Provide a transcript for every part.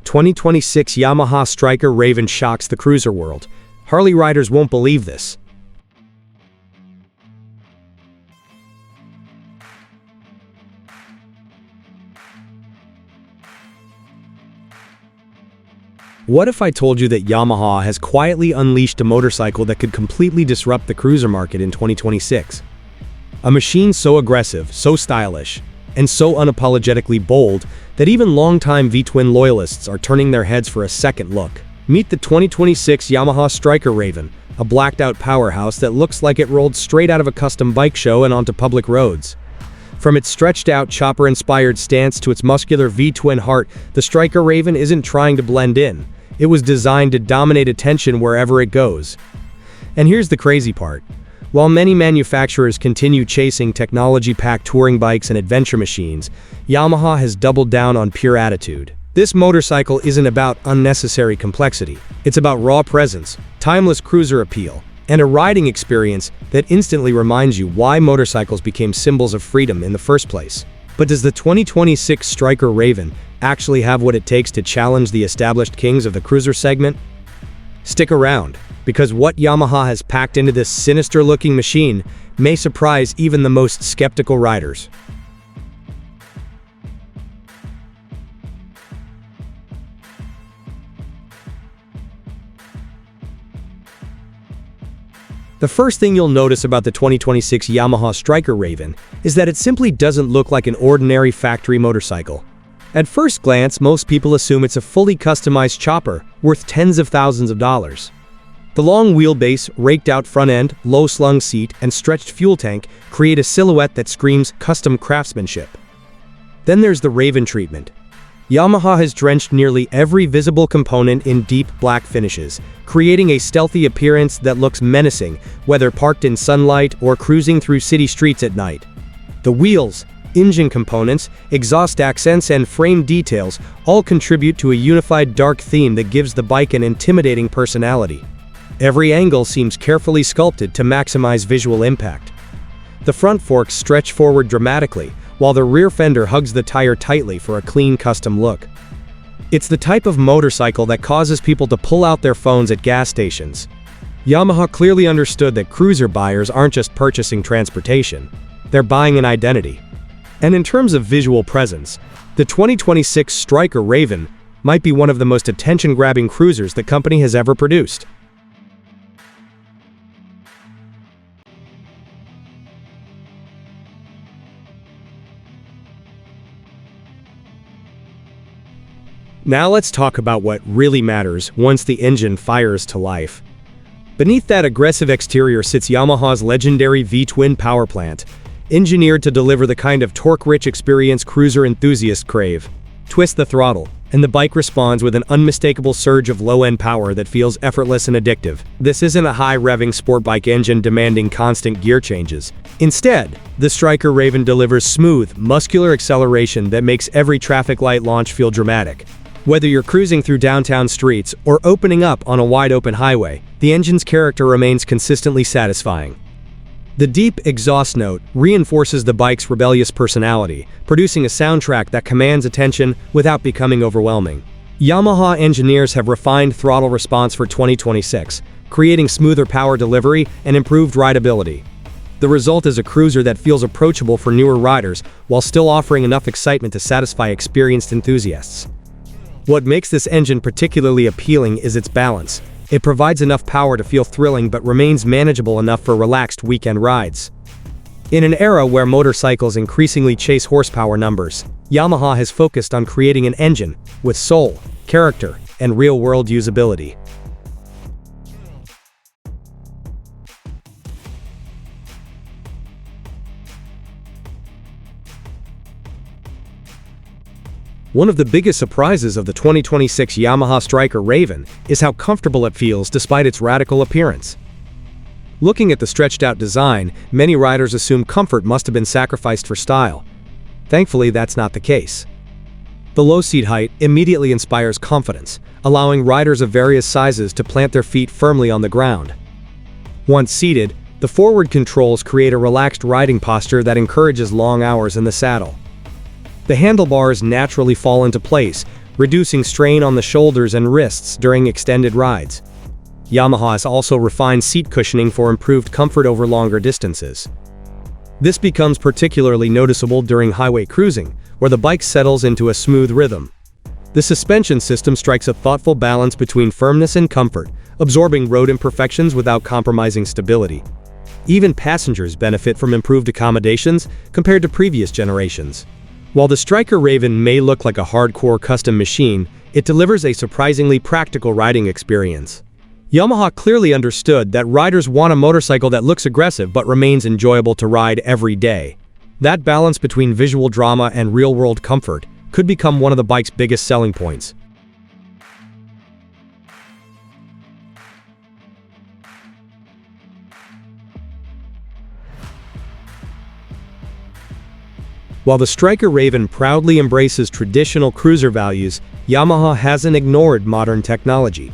2026 Yamaha Stryker Raven shocks the cruiser world. Harley riders won't believe this. What if I told you that Yamaha has quietly unleashed a motorcycle that could completely disrupt the cruiser market in 2026? A machine so aggressive, so stylish, and so unapologetically bold that even longtime V-twin loyalists are turning their heads for a second look. Meet the 2026 Yamaha Stryker Raven, a blacked-out powerhouse that looks like it rolled straight out of a custom bike show and onto public roads. From its stretched-out, chopper-inspired stance to its muscular V-twin heart, the Stryker Raven isn't trying to blend in. It was designed to dominate attention wherever it goes. And here's the crazy part. While many manufacturers continue chasing technology-packed touring bikes and adventure machines, Yamaha has doubled down on pure attitude. This motorcycle isn't about unnecessary complexity. It's about raw presence, timeless cruiser appeal, and a riding experience that instantly reminds you why motorcycles became symbols of freedom in the first place. But does the 2026 Stryker Raven actually have what it takes to challenge the established kings of the cruiser segment? Stick around, because what Yamaha has packed into this sinister-looking machine may surprise even the most skeptical riders. The first thing you'll notice about the 2026 Yamaha Stryker Raven is that it simply doesn't look like an ordinary factory motorcycle. At first glance, most people assume it's a fully customized chopper worth tens of thousands of dollars. The long wheelbase, raked-out front end, low-slung seat, and stretched fuel tank create a silhouette that screams custom craftsmanship. Then there's the Raven treatment. Yamaha has drenched nearly every visible component in deep black finishes, creating a stealthy appearance that looks menacing, whether parked in sunlight or cruising through city streets at night. The wheels, engine components, exhaust accents, and frame details all contribute to a unified dark theme that gives the bike an intimidating personality. Every angle seems carefully sculpted to maximize visual impact. The front forks stretch forward dramatically, while the rear fender hugs the tire tightly for a clean custom look. It's the type of motorcycle that causes people to pull out their phones at gas stations. Yamaha clearly understood that cruiser buyers aren't just purchasing transportation, they're buying an identity. And in terms of visual presence, the 2026 Stryker Raven might be one of the most attention-grabbing cruisers the company has ever produced. Now let's talk about what really matters once the engine fires to life. Beneath that aggressive exterior sits Yamaha's legendary V-twin power plant, engineered to deliver the kind of torque-rich experience cruiser enthusiasts crave. Twist the throttle, and the bike responds with an unmistakable surge of low-end power that feels effortless and addictive. This isn't a high-revving sport bike engine demanding constant gear changes. Instead, the Stryker Raven delivers smooth, muscular acceleration that makes every traffic light launch feel dramatic. Whether you're cruising through downtown streets or opening up on a wide-open highway, the engine's character remains consistently satisfying. The deep exhaust note reinforces the bike's rebellious personality, producing a soundtrack that commands attention without becoming overwhelming. Yamaha engineers have refined throttle response for 2026, creating smoother power delivery and improved rideability. The result is a cruiser that feels approachable for newer riders while still offering enough excitement to satisfy experienced enthusiasts. What makes this engine particularly appealing is its balance. It provides enough power to feel thrilling but remains manageable enough for relaxed weekend rides. In an era where motorcycles increasingly chase horsepower numbers, Yamaha has focused on creating an engine with soul, character, and real-world usability. One of the biggest surprises of the 2026 Yamaha Stryker Raven is how comfortable it feels despite its radical appearance. Looking at the stretched-out design, many riders assume comfort must have been sacrificed for style. Thankfully, that's not the case. The low seat height immediately inspires confidence, allowing riders of various sizes to plant their feet firmly on the ground. Once seated, the forward controls create a relaxed riding posture that encourages long hours in the saddle. The handlebars naturally fall into place, reducing strain on the shoulders and wrists during extended rides. Yamaha has also refined seat cushioning for improved comfort over longer distances. This becomes particularly noticeable during highway cruising, where the bike settles into a smooth rhythm. The suspension system strikes a thoughtful balance between firmness and comfort, absorbing road imperfections without compromising stability. Even passengers benefit from improved accommodations compared to previous generations. While the Stryker Raven may look like a hardcore custom machine, it delivers a surprisingly practical riding experience. Yamaha clearly understood that riders want a motorcycle that looks aggressive but remains enjoyable to ride every day. That balance between visual drama and real-world comfort could become one of the bike's biggest selling points. While the Stryker Raven proudly embraces traditional cruiser values, Yamaha hasn't ignored modern technology.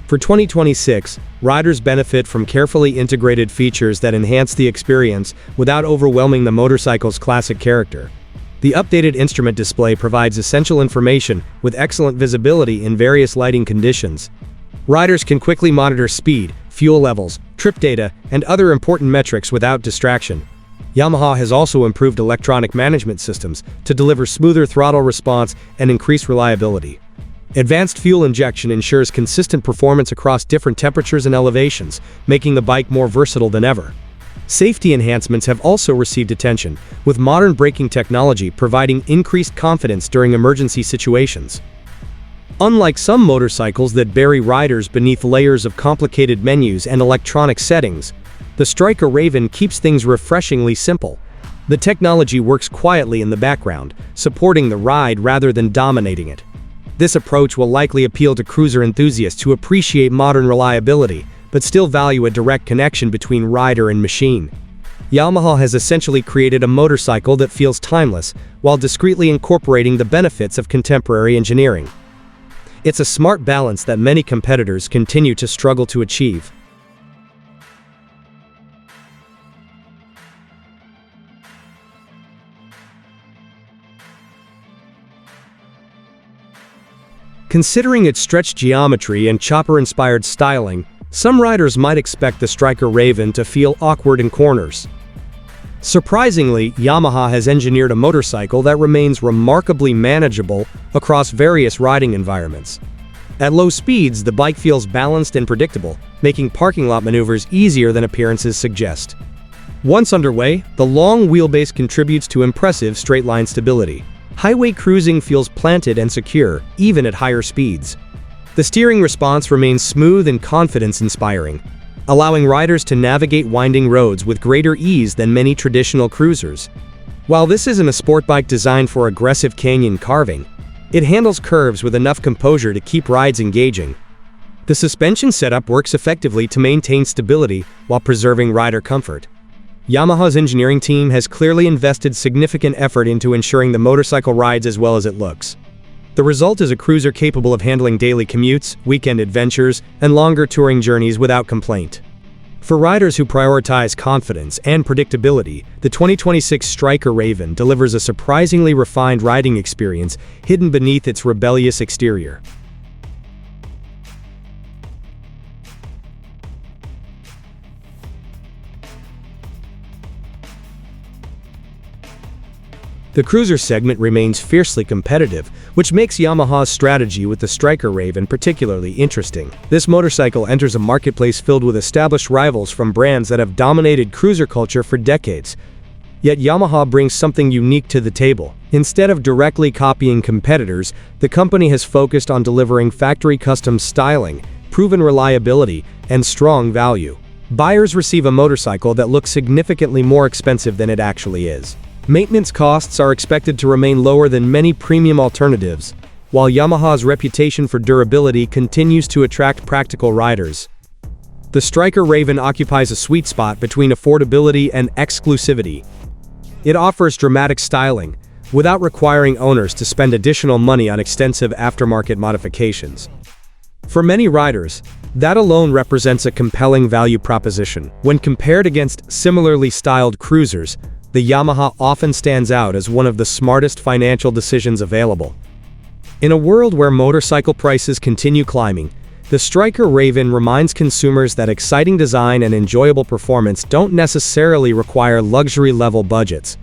For 2026, riders benefit from carefully integrated features that enhance the experience without overwhelming the motorcycle's classic character. The updated instrument display provides essential information with excellent visibility in various lighting conditions. Riders can quickly monitor speed, fuel levels, trip data, and other important metrics without distraction. Yamaha has also improved electronic management systems to deliver smoother throttle response and increase reliability. Advanced fuel injection ensures consistent performance across different temperatures and elevations, making the bike more versatile than ever. Safety enhancements have also received attention, with modern braking technology providing increased confidence during emergency situations. Unlike some motorcycles that bury riders beneath layers of complicated menus and electronic settings, the Stryker Raven keeps things refreshingly simple. The technology works quietly in the background, supporting the ride rather than dominating it. This approach will likely appeal to cruiser enthusiasts who appreciate modern reliability, but still value a direct connection between rider and machine. Yamaha has essentially created a motorcycle that feels timeless, while discreetly incorporating the benefits of contemporary engineering. It's a smart balance that many competitors continue to struggle to achieve. Considering its stretched geometry and chopper-inspired styling, some riders might expect the Stryker Raven to feel awkward in corners. Surprisingly, Yamaha has engineered a motorcycle that remains remarkably manageable across various riding environments. At low speeds, the bike feels balanced and predictable, making parking lot maneuvers easier than appearances suggest. Once underway, the long wheelbase contributes to impressive straight-line stability. Highway cruising feels planted and secure, even at higher speeds. The steering response remains smooth and confidence-inspiring, allowing riders to navigate winding roads with greater ease than many traditional cruisers. While this isn't a sport bike designed for aggressive canyon carving, it handles curves with enough composure to keep rides engaging. The suspension setup works effectively to maintain stability while preserving rider comfort. Yamaha's engineering team has clearly invested significant effort into ensuring the motorcycle rides as well as it looks. The result is a cruiser capable of handling daily commutes, weekend adventures, and longer touring journeys without complaint. For riders who prioritize confidence and predictability, the 2026 Stryker Raven delivers a surprisingly refined riding experience hidden beneath its rebellious exterior. The cruiser segment remains fiercely competitive, which makes Yamaha's strategy with the Stryker Raven particularly interesting. This motorcycle enters a marketplace filled with established rivals from brands that have dominated cruiser culture for decades. Yet Yamaha brings something unique to the table. Instead of directly copying competitors, the company has focused on delivering factory-custom styling, proven reliability, and strong value. Buyers receive a motorcycle that looks significantly more expensive than it actually is. Maintenance costs are expected to remain lower than many premium alternatives, while Yamaha's reputation for durability continues to attract practical riders. The Stryker Raven occupies a sweet spot between affordability and exclusivity. It offers dramatic styling, without requiring owners to spend additional money on extensive aftermarket modifications. For many riders, that alone represents a compelling value proposition. When compared against similarly styled cruisers, the Yamaha often stands out as one of the smartest financial decisions available. In a world where motorcycle prices continue climbing, the Stryker Raven reminds consumers that exciting design and enjoyable performance don't necessarily require luxury-level budgets.